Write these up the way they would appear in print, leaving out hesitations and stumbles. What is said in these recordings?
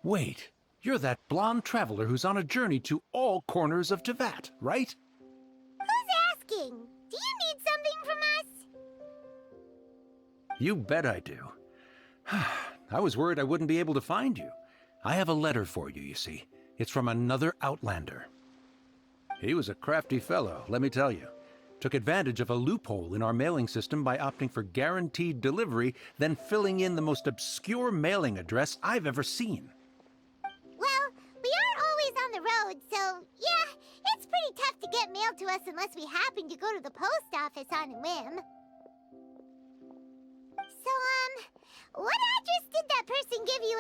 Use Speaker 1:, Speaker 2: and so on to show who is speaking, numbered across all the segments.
Speaker 1: Wait, you're that blonde traveler who's on a journey to all corners of Teyvat, right?
Speaker 2: Who's asking? Do you need something from us?
Speaker 1: You bet I do. I was worried I wouldn't be able to find you. I have a letter for you, you see. It's from another Outlander. He was a crafty fellow, let me tell you. Took advantage of a loophole in our mailing system by opting for guaranteed delivery, then filling in the most obscure mailing address I've ever seen.
Speaker 2: Well, we are always on the road, so yeah, it's pretty tough to get mail to us unless we happen to go to the post office on a whim. So, what address did that person give you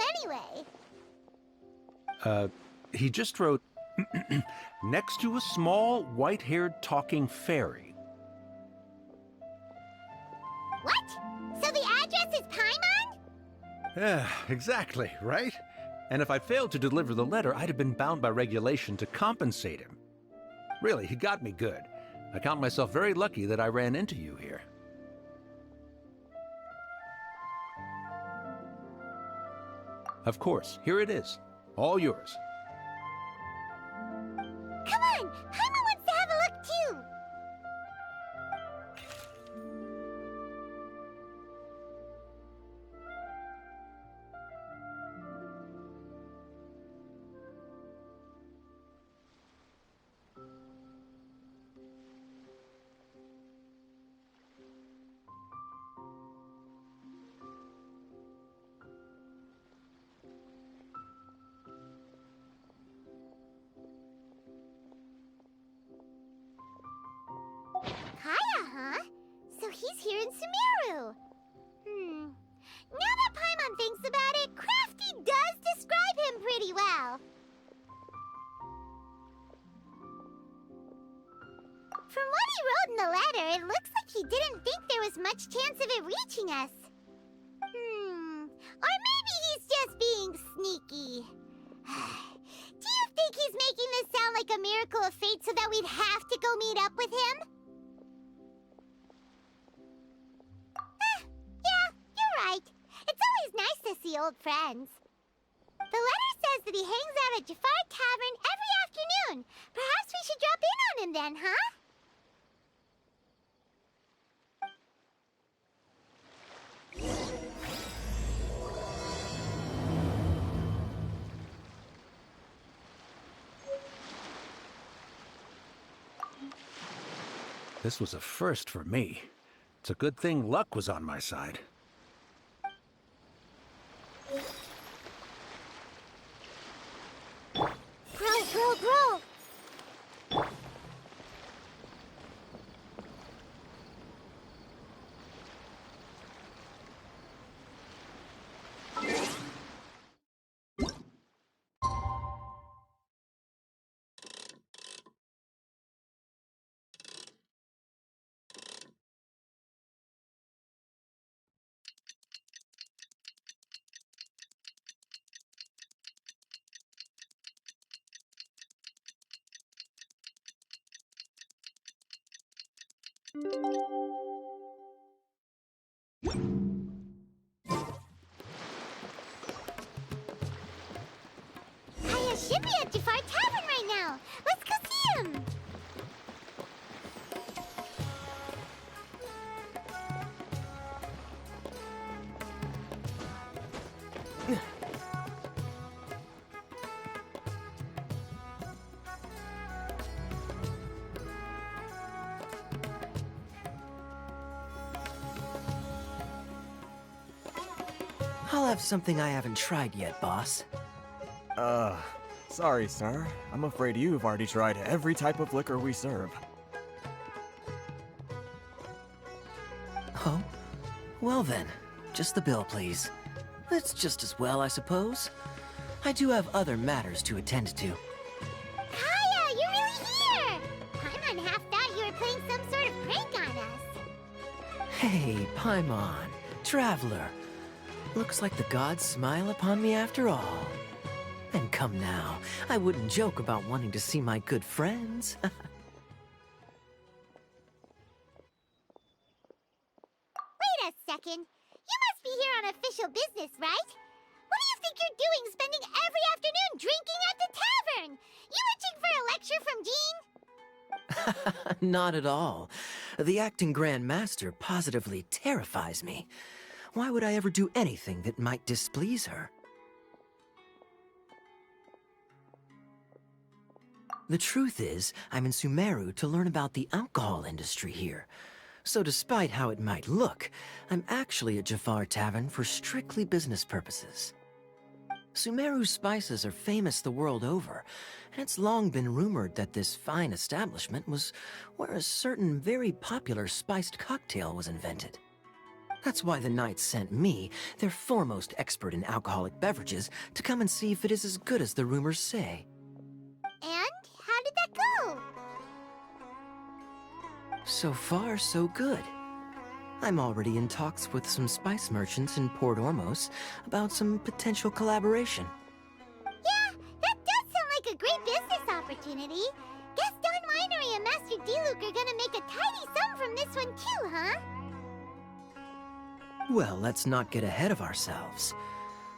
Speaker 2: anyway?
Speaker 1: He just wrote, next to a small, white-haired talking fairy.
Speaker 2: What? So the address is Paimon?
Speaker 1: Yeah, exactly, right? And if I failed to deliver the letter, I'd have been bound by regulation to compensate him. Really, he got me good. I count myself very lucky that I ran into you here. Of course, here it is. All yours.
Speaker 2: Come on! Paimon wants to have a look too! Kaya, huh? So he's here in Sumeru. Now that Paimon thinks about it, Crafty does describe him pretty well. From what he wrote in the letter, it looks like he didn't think there was much chance of it reaching us. Or maybe he's just being sneaky. Do you think he's making this sound like a miracle of fate so that we'd have to go meet up with him? Yeah, you're right. It's always nice to see old friends. The letter says that he hangs out at Jafar Tavern every afternoon. Perhaps we should drop in on him then, huh?
Speaker 1: This was a first for me. It's a good thing luck was on my side.
Speaker 2: Grow! Kaya should be at Jafar Tavern right now. Let's go see him.
Speaker 3: I'll have something I haven't tried yet, boss.
Speaker 4: Sorry, sir. I'm afraid you've already tried every type of liquor we serve.
Speaker 3: Oh? Well then, just the bill, please. That's just as well, I suppose. I do have other matters to attend to.
Speaker 2: Kaya, you're really here! Paimon half thought you were playing some sort of prank on us.
Speaker 3: Hey, Paimon, traveler. Looks like the gods smile upon me after all. And come now, I wouldn't joke about wanting to see my good friends.
Speaker 2: Wait a second. You must be here on official business, right? What do you think you're doing spending every
Speaker 3: Not at all. The acting Grand Master positively terrifies me. Why would I ever do anything that might displease her? The truth is, I'm in Sumeru to learn about the alcohol industry here. So despite how it might look, I'm actually at Jafar Tavern for strictly business purposes. Sumeru spices are famous the world over, and it's long been rumored that this fine establishment was where a certain very popular spiced cocktail was invented. That's why the Knights sent me, their foremost expert in alcoholic beverages, to come and see if it is as good as the rumors say.
Speaker 2: And how did that go?
Speaker 3: So far, so good. I'm already in talks with some spice merchants in Port Ormos about some potential collaboration.
Speaker 2: Yeah, that does sound like a great business opportunity. Guess Don Winery and Master D-Luke are gonna make a tidy sum from this one too, huh?
Speaker 3: Well, let's not get ahead of ourselves.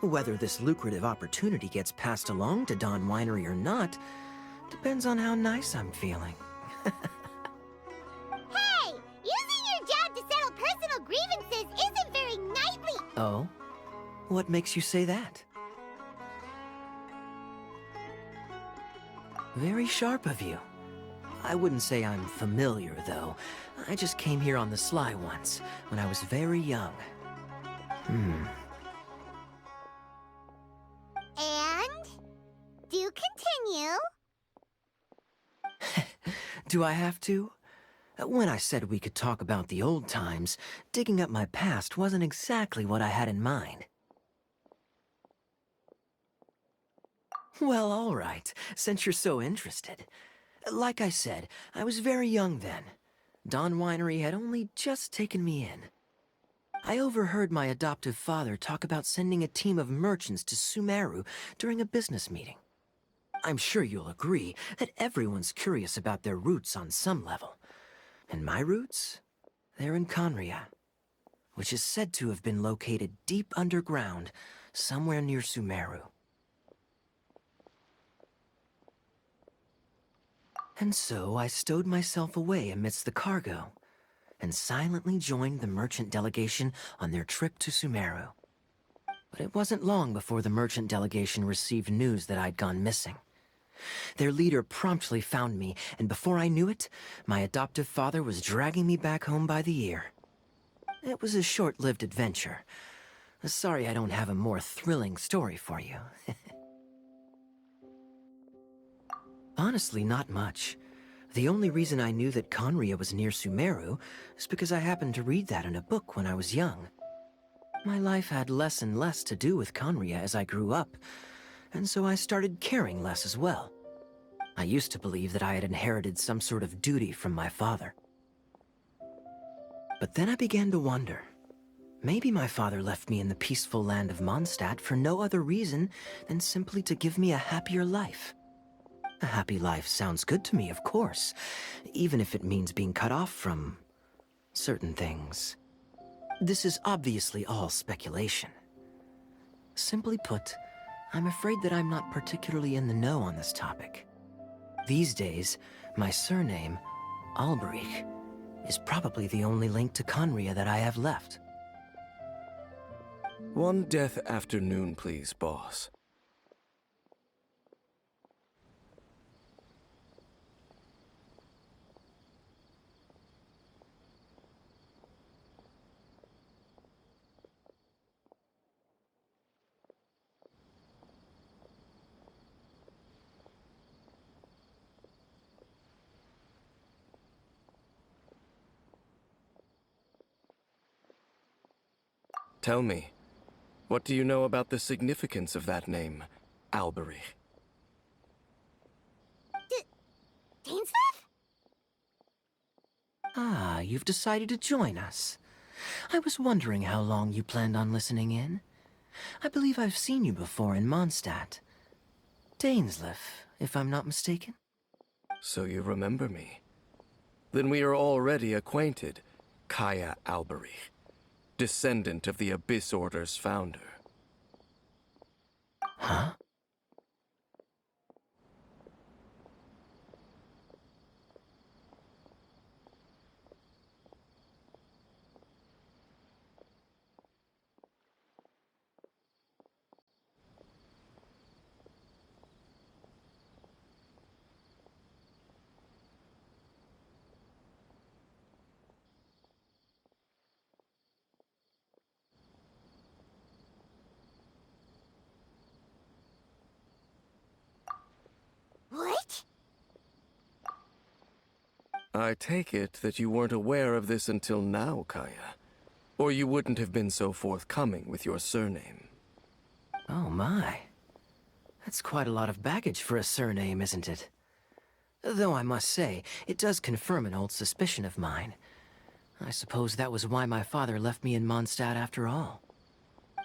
Speaker 3: Whether this lucrative opportunity gets passed along to Don Winery or not depends on how nice I'm feeling.
Speaker 2: Hey! Using your job to settle personal grievances isn't very knightly!
Speaker 3: Oh? What makes you say that? Very sharp of you. I wouldn't say I'm familiar, though. I just came here on the sly once, when I was very young.
Speaker 2: And? Do continue.
Speaker 3: Do I have to? When I said we could talk about the old times, digging up my past wasn't exactly what I had in mind. Well, all right, since you're so interested. Like I said, I was very young then. Don Winery had only just taken me in. I overheard my adoptive father talk about sending a team of merchants to Sumeru during a business meeting. I'm sure you'll agree that everyone's curious about their roots on some level. And my roots? They're in Conria, which is said to have been located deep underground, somewhere near Sumeru. And so I stowed myself away amidst the cargo, and silently joined the merchant delegation on their trip to Sumeru. But it wasn't long before the merchant delegation received news that I'd gone missing. Their leader promptly found me, and before I knew it, my adoptive father was dragging me back home by the ear. It was a short-lived adventure. Sorry I don't have a more thrilling story for you. Honestly, not much. The only reason I knew that Conria was near Sumeru is because I happened to read that in a book when I was young. My life had less and less to do with Conria as I grew up, and so I started caring less as well. I used to believe that I had inherited some sort of duty from my father. But then I began to wonder. Maybe my father left me in the peaceful land of Mondstadt for no other reason than simply to give me a happier life. A happy life sounds good to me, of course, even if it means being cut off from certain things. This is obviously all speculation. Simply put, I'm afraid that I'm not particularly in the know on this topic. These days, my surname, Alberich, is probably the only link to Conria that I have left.
Speaker 5: One death afternoon, please, boss. Tell me, what do you know about the significance of that name, Alberich?
Speaker 2: Dainsleif?
Speaker 3: Ah, you've decided to join us. I was wondering how long you planned on listening in. I believe I've seen you before in Mondstadt. Dainsleif, if I'm not mistaken.
Speaker 5: So you remember me. Then we are already acquainted, Kaya Alberich, descendant of the Abyss Order's founder.
Speaker 3: Huh?
Speaker 5: I take it that you weren't aware of this until now, Kaya. Or you wouldn't have been so forthcoming with your surname.
Speaker 3: Oh my. That's quite a lot of baggage for a surname, isn't it? Though I must say, it does confirm an old suspicion of mine. I suppose that was why my father left me in Mondstadt after all.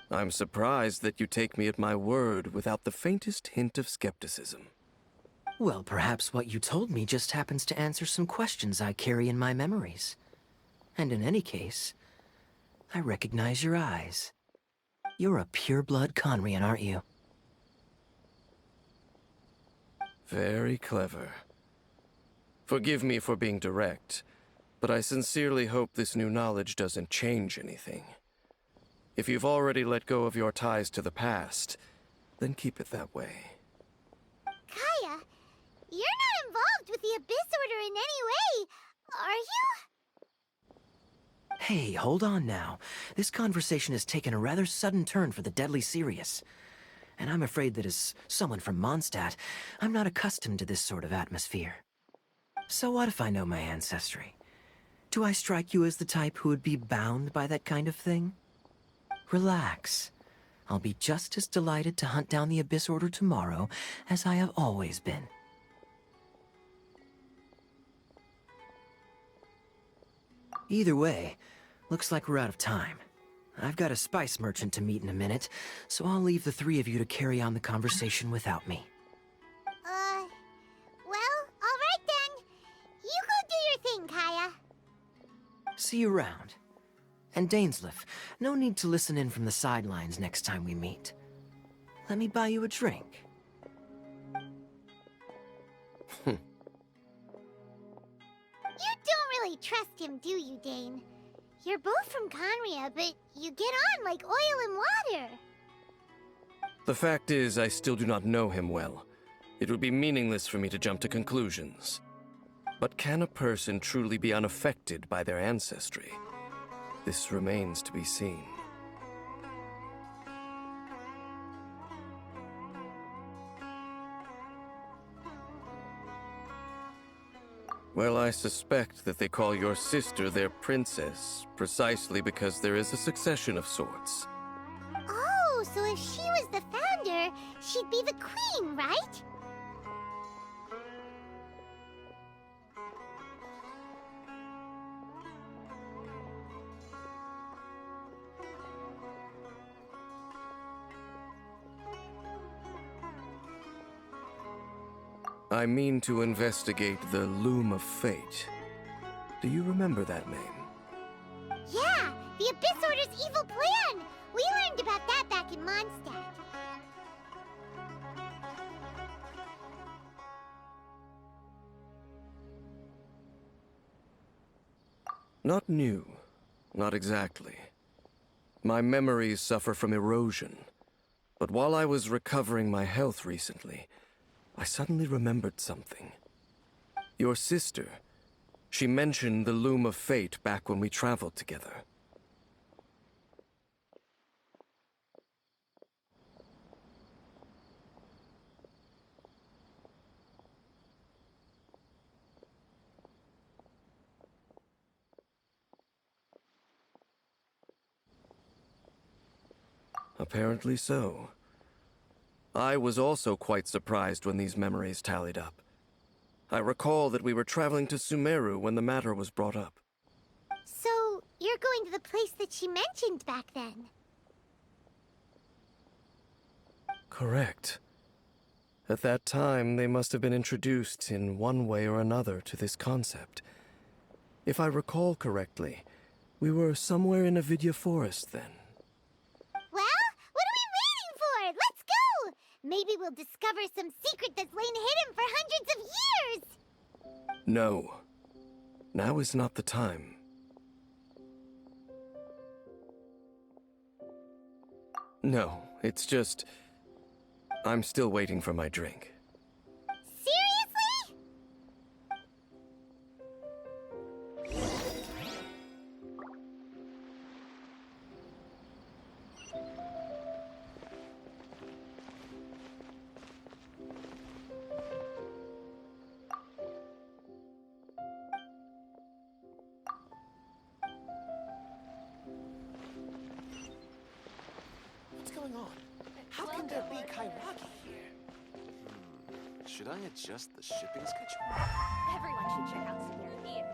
Speaker 5: I'm surprised that you take me at my word without the faintest hint of skepticism.
Speaker 3: Well, perhaps what you told me just happens to answer some questions I carry in my memories. And in any case, I recognize your eyes. You're a pure-blood Conrian, aren't you?
Speaker 5: Very clever. Forgive me for being direct, but I sincerely hope this new knowledge doesn't change anything. If you've already let go of your ties to the past, then keep it that way.
Speaker 2: Kaya, you're not involved with the Abyss Order in any way, are you?
Speaker 3: Hey, hold on now. This conversation has taken a rather sudden turn for the deadly serious. And I'm afraid that as someone from Mondstadt, I'm not accustomed to this sort of atmosphere. So what if I know my ancestry? Do I strike you as the type who would be bound by that kind of thing? Relax. I'll be just as delighted to hunt down the Abyss Order tomorrow as I have always been. Either way, looks like we're out of time. I've got a spice merchant to meet in a minute, so I'll leave the three of you to carry on the conversation without me.
Speaker 2: Well, alright then. You go do your thing, Kaya.
Speaker 3: See you around. And Dainsleif, no need to listen in from the sidelines next time we meet. Let me buy you a drink.
Speaker 2: You don't really trust him, do you, Dane? You're both from Conria, but you get on like oil and water.
Speaker 5: The fact is, I still do not know him well. It would be meaningless for me to jump to conclusions. But can a person truly be unaffected by their ancestry? This remains to be seen. Well, I suspect that they call your sister their princess, precisely because there is a succession of sorts.
Speaker 2: Oh, so if she was the founder, she'd be the queen, right?
Speaker 5: I mean to investigate the Loom of Fate. Do you remember that name?
Speaker 2: Yeah, the Abyss Order's evil plan! We learned about that back in Mondstadt.
Speaker 5: Not new. Not exactly. My memories suffer from erosion. But while I was recovering my health recently, I suddenly remembered something. Your sister. She mentioned the Loom of Fate back when we traveled together. Apparently so. I was also quite surprised when these memories tallied up. I recall that we were traveling to Sumeru when the matter was brought up.
Speaker 2: So, you're going to the place that she mentioned back then?
Speaker 5: Correct. At that time, they must have been introduced in one way or another to this concept. If I recall correctly, we were somewhere in Avidya Forest then.
Speaker 2: Well, what are we waiting for? Let's go! Maybe we'll discover some secret that's lain hidden for hundreds of years!
Speaker 5: No. Now is not the time. No, it's just... I'm still waiting for my drink.
Speaker 2: Seriously?
Speaker 6: kairaki here?
Speaker 7: Should I adjust the shipping schedule?
Speaker 8: Everyone should check out Superior.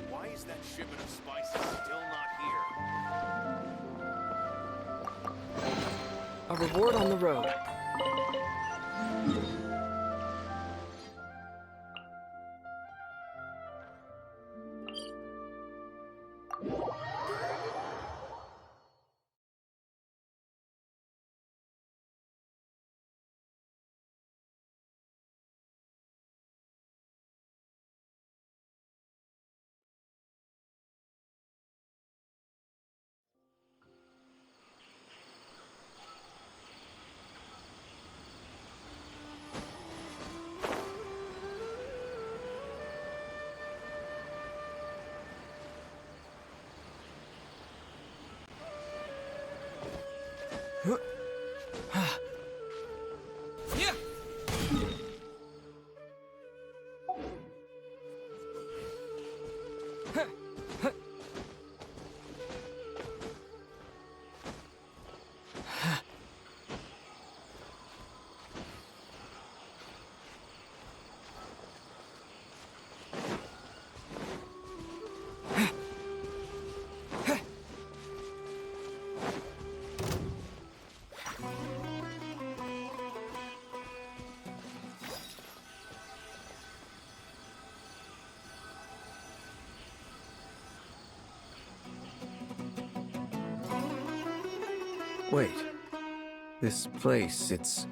Speaker 7: Why is that shipment of spices still not here?
Speaker 6: A reward on the road. Yeah.
Speaker 5: Wait. This place, it's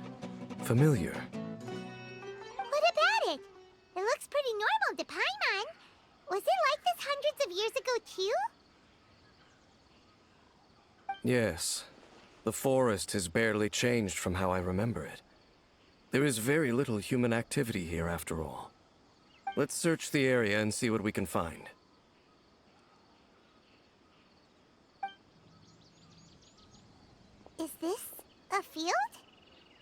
Speaker 5: familiar.
Speaker 2: What about it? It looks pretty normal to Paimon. Was it like this hundreds of years ago, too?
Speaker 5: Yes. The forest has barely changed from how I remember it. There is very little human activity here after all. Let's search the area and see what we can find.
Speaker 2: Is this a field?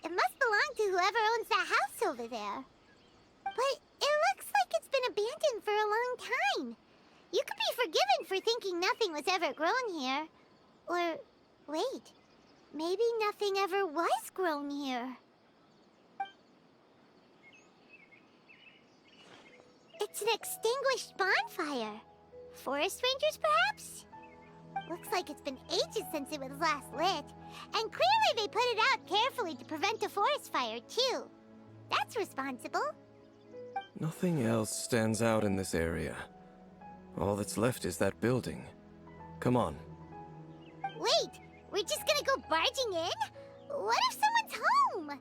Speaker 2: It must belong to whoever owns that house over there. But it looks like it's been abandoned for a long time. You could be forgiven for thinking nothing was ever grown here. Or, wait, maybe nothing ever was grown here. It's an extinguished bonfire. Forest rangers, perhaps? Looks like it's been ages since it was last lit. And clearly they put it out carefully to prevent a forest fire, too. That's responsible.
Speaker 5: Nothing else stands out in this area. All that's left is that building. Come on.
Speaker 2: Wait, we're just gonna go barging in? What if someone's home?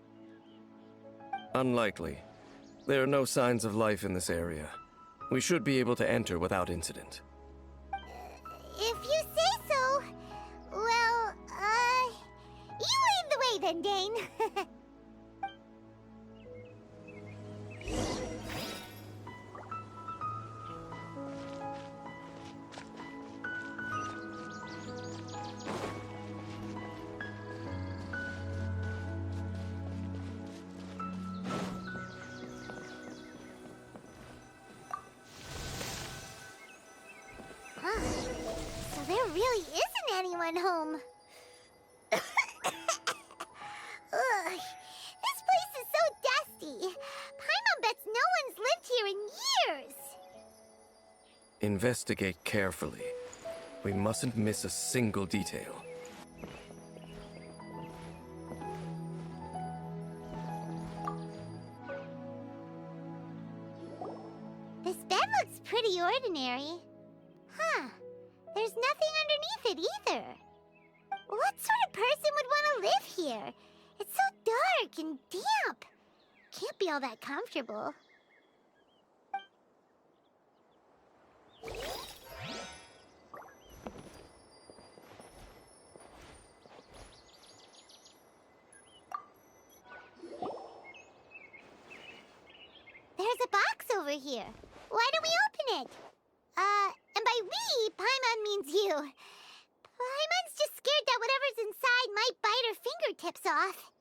Speaker 5: Unlikely. There are no signs of life in this area. We should be able to enter without incident.
Speaker 2: If you say so. Well, you lead the way then, Dane. Huh. So there really isn't anyone home. Ugh, this place is so dusty. Paimon bets no one's lived here in years.
Speaker 5: Investigate carefully. We mustn't miss a single detail.
Speaker 2: This bed looks pretty ordinary. Huh. There's nothing underneath it either. What sort of person would want to live here? It's so dark and damp. Can't be all that comfortable. There's a box over here. Why don't we open it? And by we, Paimon means you. Paimon's just scared that whatever's inside might bite her fingertips off.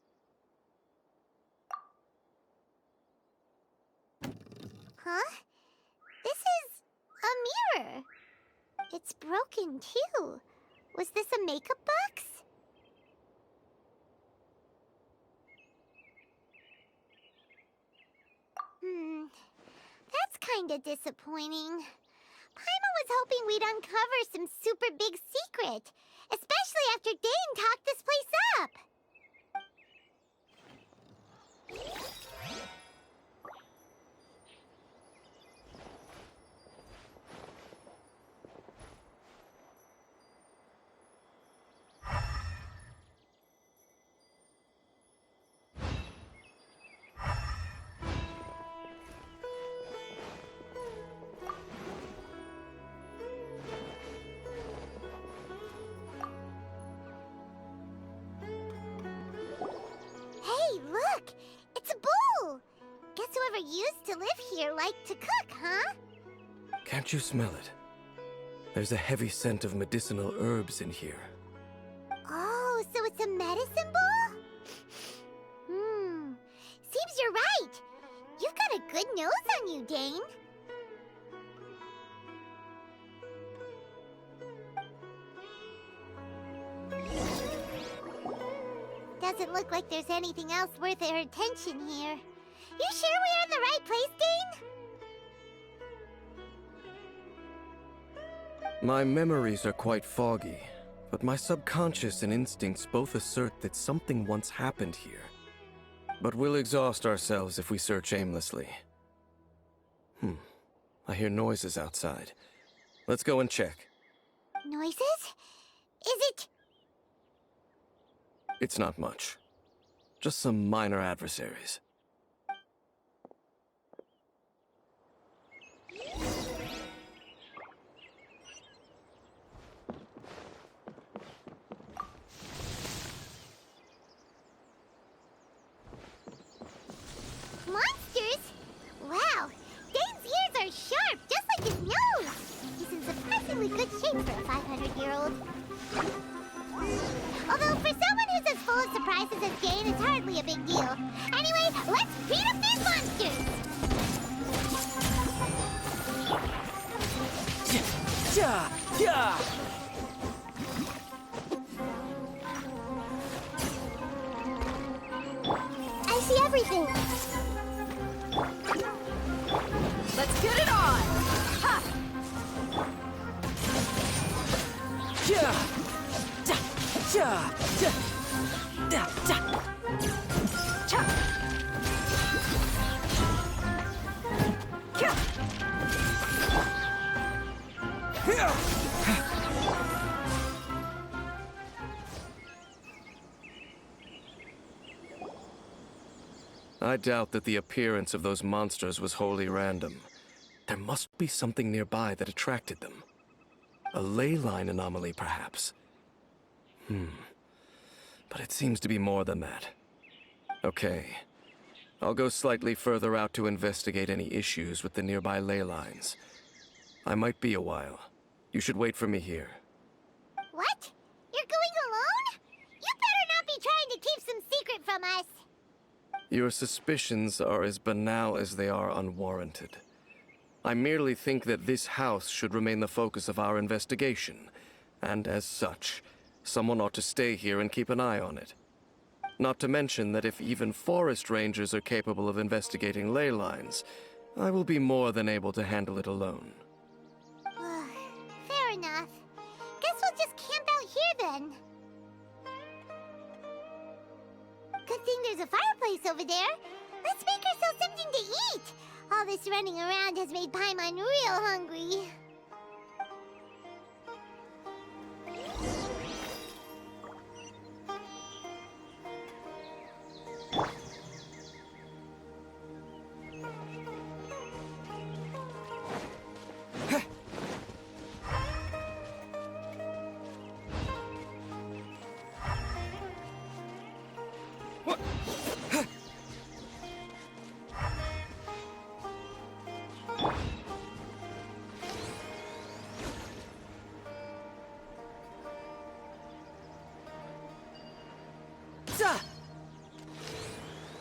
Speaker 2: Huh? This is a mirror. It's broken, too. Was this a makeup box? That's kinda disappointing. Paimon was hoping we'd uncover some super big secret, especially after Dane talked this place up. Hey, look! It's a bull! Guess whoever used to live here liked to cook, huh?
Speaker 5: Can't you smell it? There's a heavy scent of medicinal herbs in here.
Speaker 2: Oh, so it's a medicine bull? Seems you're right. You've got a good nose on you, Dane. Doesn't look like there's anything else worth our attention here. You sure we're in the right place, Dane?
Speaker 5: My memories are quite foggy, but my subconscious and instincts both assert that something once happened here. But we'll exhaust ourselves if we search aimlessly. I hear noises outside. Let's go and check.
Speaker 2: Noises? Is it...
Speaker 5: It's not much. Just some minor adversaries.
Speaker 2: monsters? Wow, Dane's ears are sharp, just like his nose. He's in surprisingly good shape for a 500-year-old. Although, for someone who's as full of surprises as Dane, it's hardly a big deal. Anyway, let's beat up these monsters! I see everything.
Speaker 8: Let's get it on! Ha!
Speaker 5: I doubt that the appearance of those monsters was wholly random. There must be something nearby that attracted them. A ley line anomaly, perhaps. But it seems to be more than that. Okay. I'll go slightly further out to investigate any issues with the nearby ley lines. I might be a while. You should wait for me here.
Speaker 2: What? You're going alone? You better not be trying to keep some secret from us.
Speaker 5: Your suspicions are as banal as they are unwarranted. I merely think that this house should remain the focus of our investigation, and as such, someone ought to stay here and keep an eye on it. Not to mention that if even forest rangers are capable of investigating ley lines, I will be more than able to handle it alone.
Speaker 2: Fair enough. Guess we'll just camp out here then. Good thing there's a fireplace over there. Let's make ourselves something to eat. All this running around has made Paimon real hungry.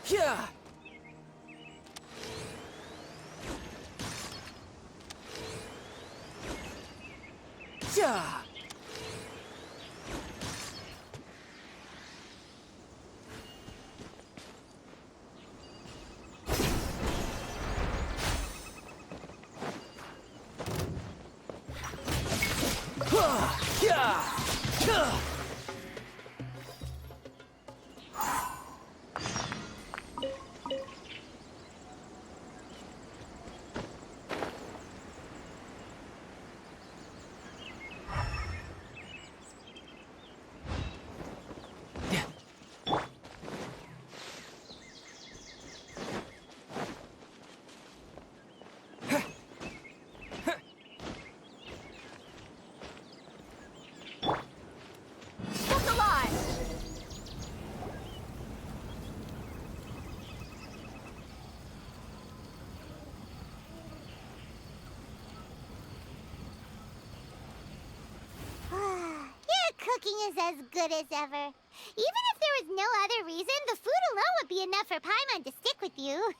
Speaker 6: Yeah! Yeah! Yeah! Yeah!
Speaker 8: Kept alive!
Speaker 2: Your cooking is as good as ever. Even if there was no other reason, the food alone would be enough for Paimon to stick with you.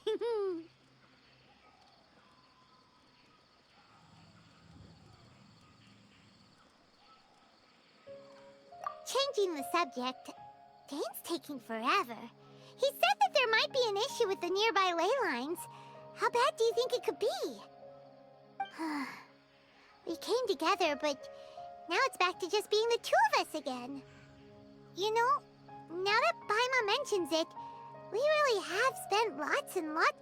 Speaker 2: Changing the subject, Dane's taking forever. He said that there might be an issue with the nearby ley lines. How bad do you think it could be? We came together, but now it's back to just being the two of us again. You know, now that Paimon mentions it, we really have spent lots and lots...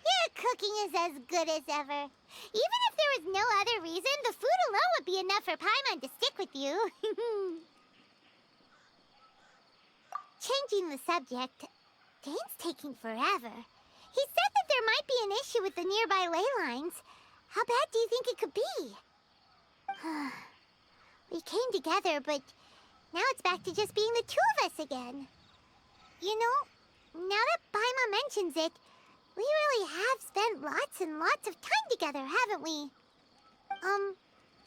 Speaker 2: Your cooking is as good as ever. Even if there was no other reason, the food alone would be enough for Paimon to stick with you. Changing the subject, Dane's taking forever. He said that there might be an issue with the nearby ley lines. How bad do you think it could be? We came together, but now it's back to just being the two of us again. You know, now that Paimon mentions it, we really have spent lots and lots of time together, haven't we?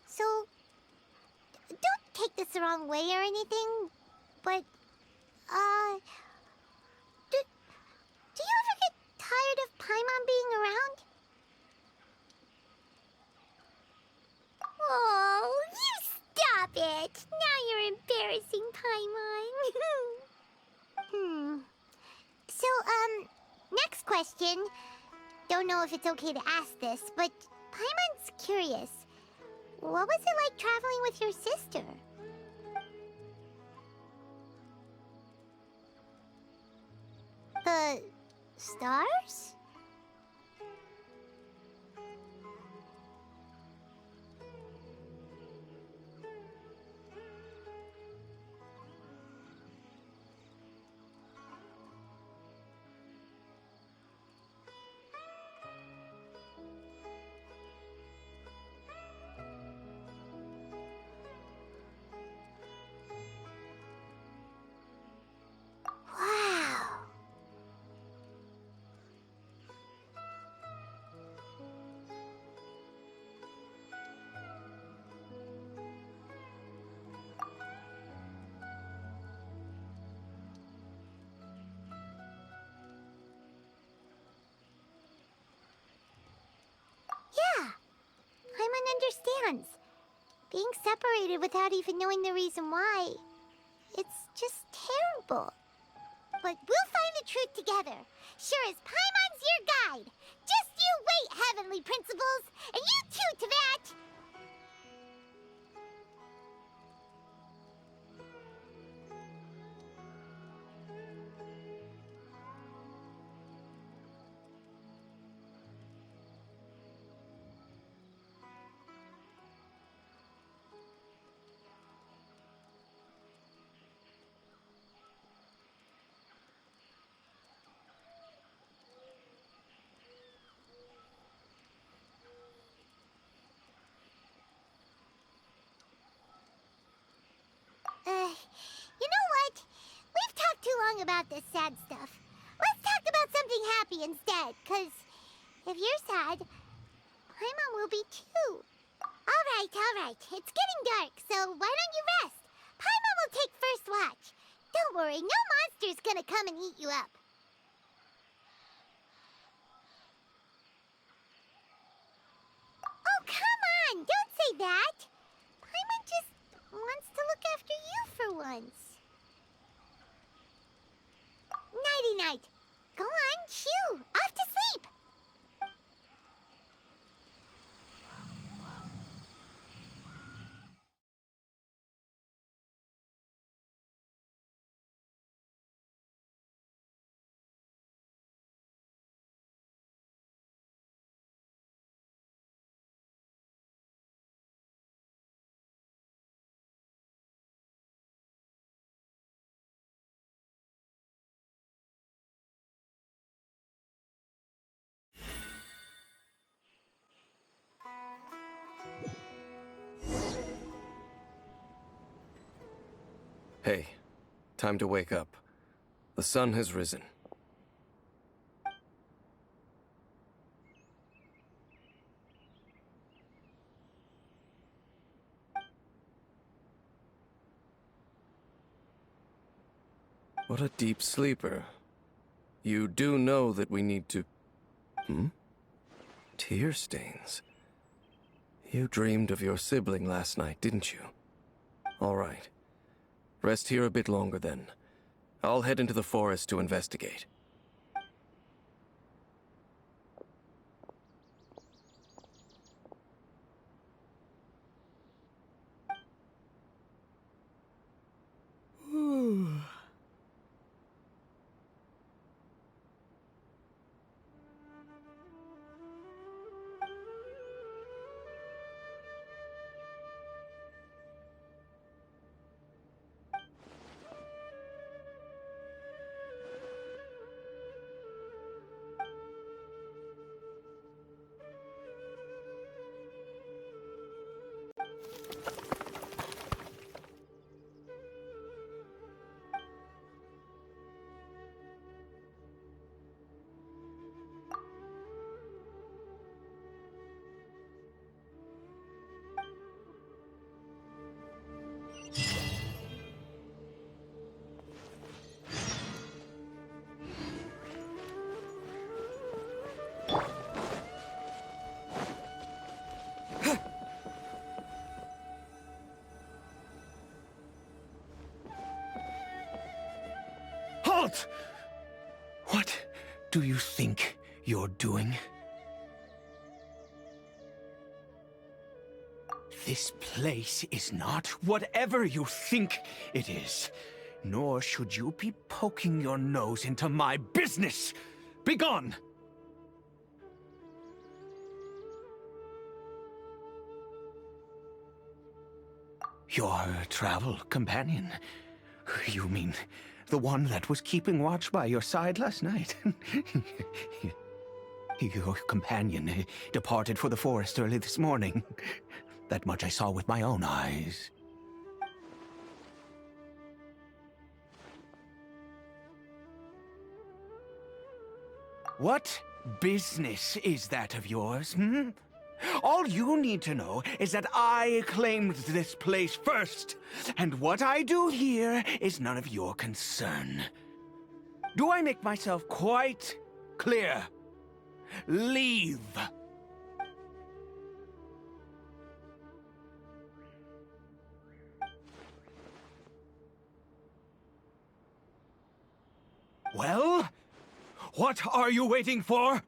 Speaker 2: So, don't take this the wrong way or anything, but, do you ever get tired of Paimon being around? Oh, you stop it! Now you're embarrassing Paimon. So, next question. Don't know if it's okay to ask this, but Paimon's curious. What was it like traveling with your sister? The stars? Wow. Yeah, Paimon understands. Being separated without even knowing the reason why, it's just terrible. But we'll find the truth together. Sure as Paimon's your guide. Just you wait, Heavenly Principles! And you too, Teyvat! You know what? We've talked too long about this sad stuff. Let's talk about something happy instead, 'cause if you're sad, Paimon will be too. Alright. It's getting dark, so why don't you rest? Paimon will take first watch. Don't worry, no monster's gonna come and eat you up. Oh, come on! Don't say that! Paimon just wants to look after you for once. Nighty-night. Go on, shoo! Off to sleep!
Speaker 5: Hey, time to wake up. The sun has risen. What a deep sleeper. You do know that we need to... Tear stains. You dreamed of your sibling last night, didn't you? All right. Rest here a bit longer then. I'll head into the forest to investigate.
Speaker 1: Halt! What do you think you're doing? This place is not whatever you think it is. Nor should you be poking your nose into my business. Begone! Your travel companion? You mean the one that was keeping watch by your side last night? Your companion departed for the forest early this morning. That much I saw with my own eyes. What business is that of yours, All you need to know is that I claimed this place first, and what I do here is none of your concern. Do I make myself quite clear? Leave! Well, what are you waiting for?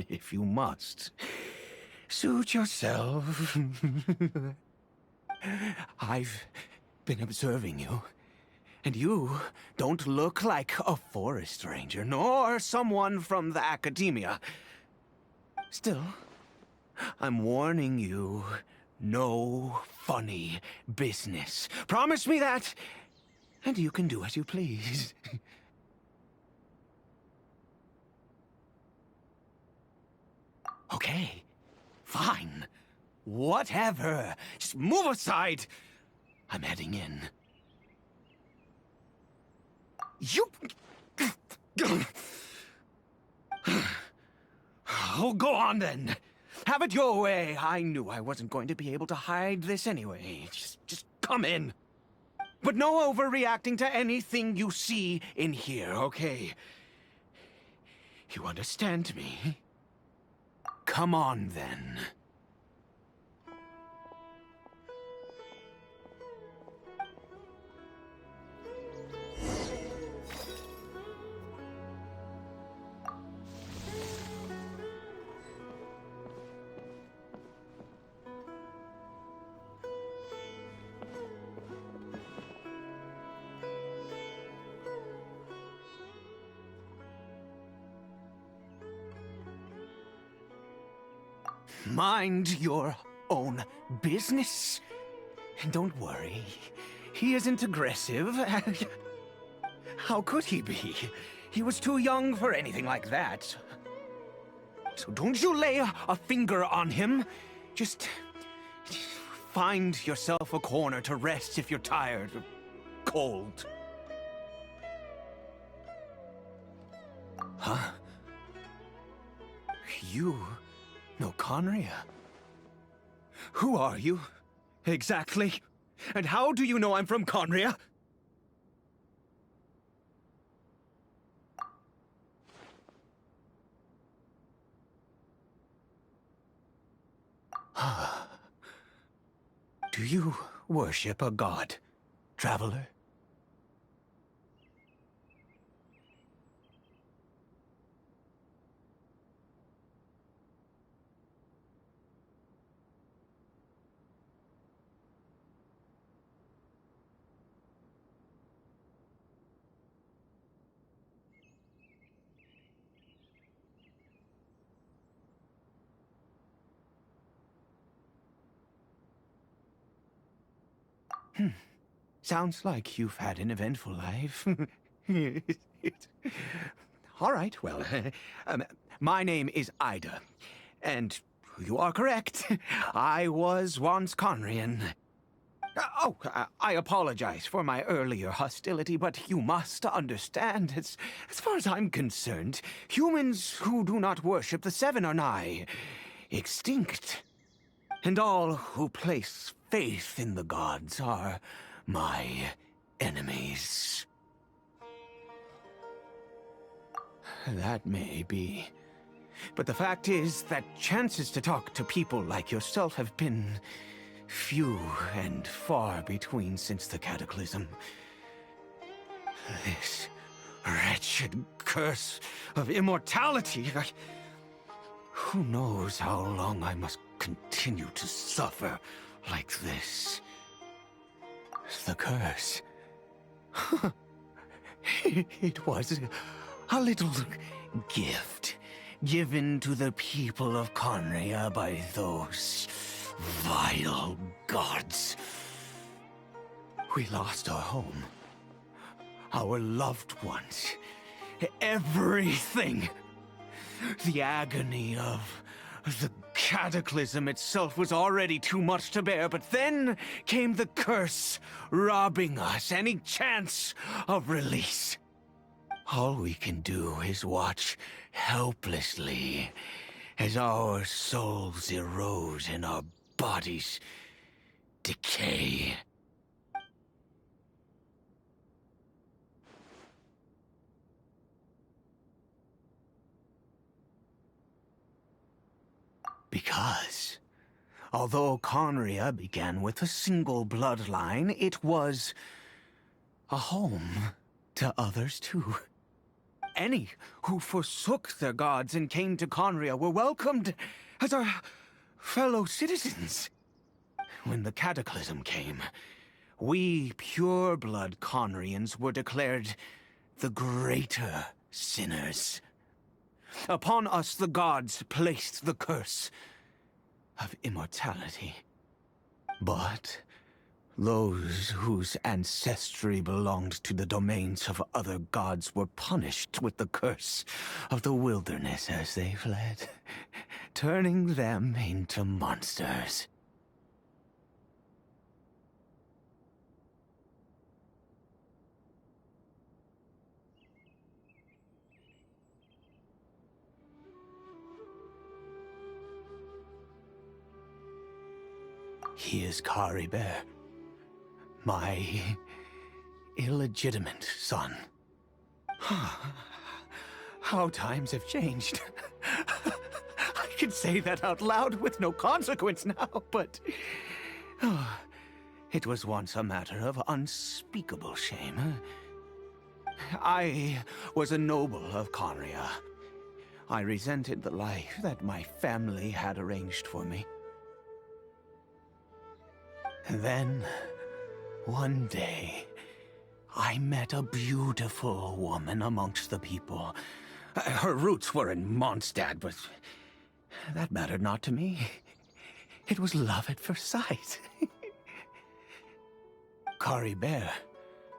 Speaker 1: If you must, suit yourself. I've been observing you, and you don't look like a forest ranger, nor someone from the academia. Still, I'm warning you, no funny business. Promise me that, and you can do as you please. Okay,
Speaker 6: Fine. Whatever. Just move aside. I'm heading in. You... Oh, go on then. Have it your way. I knew I wasn't going to be able to hide this anyway. Just come in. But no overreacting to anything you see in here, okay? You understand me? Come on then. Mind your own business. And don't worry, he isn't aggressive. How could he be? He was too young for anything like that. So don't you lay a finger on him. Just find yourself a corner to rest if you're tired or cold. Huh? You know Conria? Who are you, exactly? And how do you know I'm from Conria? Do you worship a god, traveler? Sounds like you've had an eventful life. All right, well, my name is Ida, and you are correct. I was once Conrian. I apologize for my earlier hostility, but you must understand, as far as I'm concerned, humans who do not worship the Seven are nigh extinct. And all who place faith in the gods are my enemies. That may be. But the fact is that chances to talk to people like yourself have been few and far between since the cataclysm. This wretched curse of immortality. Who knows how long I must continue to suffer like this? The curse. It was a little gift given to the people of Conria by those vile gods. We lost our home, our loved ones, everything. The agony of the cataclysm itself was already too much to bear, but then came the curse, robbing us any chance of release. All we can do is watch helplessly as our souls erode and our bodies decay. Because, although Conria began with a single bloodline, it was a home to others too. Any who forsook their gods and came to Conria were welcomed as our fellow citizens. When the cataclysm came, we pure-blood Conrians were declared the greater sinners. Upon us the gods placed the curse of immortality. But those whose ancestry belonged to the domains of other gods were punished with the curse of the wilderness as they fled. turning them into monsters. He is CARIBERT, my illegitimate son. How times have changed. I can say that out loud with no consequence now, but it was once a matter of unspeakable shame. I was a noble of Conria. I resented the life that my family had arranged for me. And then, one day, I met a beautiful woman amongst the people. Her roots were in Mondstadt, but that mattered not to me. It was love at first sight. CARIBERT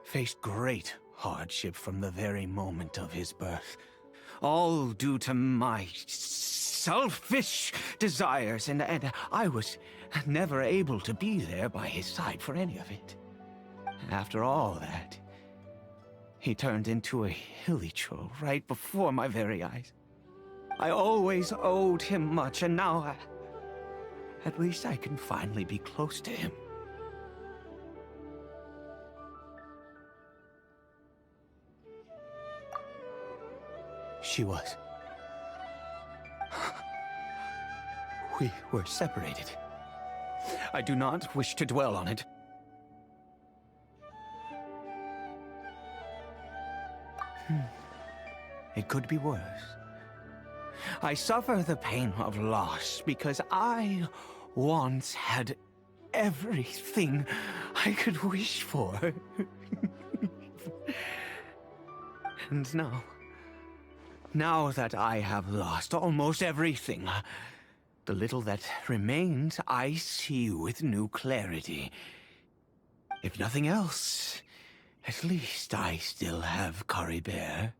Speaker 6: faced great hardship from the very moment of his birth, all due to my selfish desires, and I was never able to be there by his side for any of it. After all that, he turned into a hilly troll right before my very eyes. I always owed him much, and now at least I can finally be close to him. She was. We were separated. I do not wish to dwell on it. It could be worse. I suffer the pain of loss because I once had everything I could wish for. And now that I have lost almost everything, the little that remains I see with new clarity. If nothing else, at least I still have CARIBERT.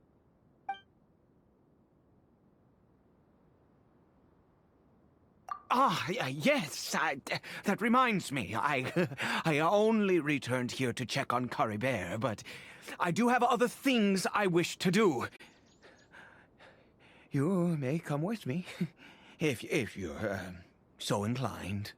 Speaker 6: Yes, that reminds me. I only returned here to check on CARIBERT, but I do have other things I wish to do. You may come with me, if you're so inclined.